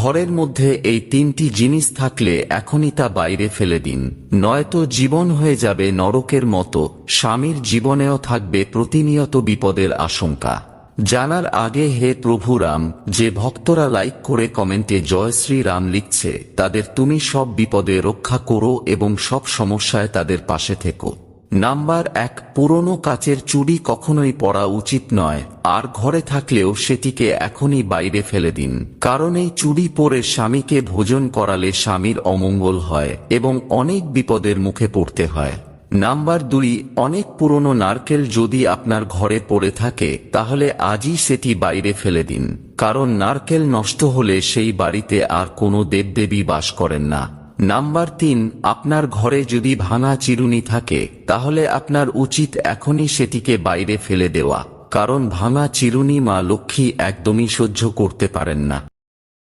ঘরের মধ্যে এই তিনটি জিনিস থাকলে এখনই তা বাইরে ফেলে দিন, নয়তো জীবন হয়ে যাবে নরকের মতো। স্বামীর জীবনেও থাকবে প্রতিনিয়ত বিপদের আশঙ্কা। জানার আগে হে প্রভু রাম, যে ভক্তরা লাইক করে কমেন্টে জয় শ্রী রাম লিখছে, তাদের তুমি সব বিপদে রক্ষা করো এবং সব সমস্যায় তাদের পাশে থেকো। নাম্বার 1, পুরনো কাচের চুড়ি কখনোই পরা উচিত নয়, আর ঘরে থাকলেও সেটিকে এখনই বাইরে ফেলে দিন, কারণ এই চুড়ি পরে স্বামীকে ভোজন করালে স্বামীর অমঙ্গল হয় এবং অনেক বিপদের মুখে পড়তে হয়। নাম্বার 2, অনেক পুরনো নারকেল যদি আপনার ঘরে পড়ে থাকে তাহলে আজই সেটি বাইরে ফেলে দিন, কারণ নারকেল নষ্ট হলে সেই বাড়িতে আর কোনো দেবদেবী বাস করেন না। নাম্বার 3, আপনার ঘরে যদি ভাঙা চিরুনি থাকে তাহলে আপনার উচিত এখনই সেটিকে বাইরে ফেলে দেওয়া, কারণ ভাঙা চিরুনি মা লক্ষ্মী একদমই সহ্য করতে পারেন না।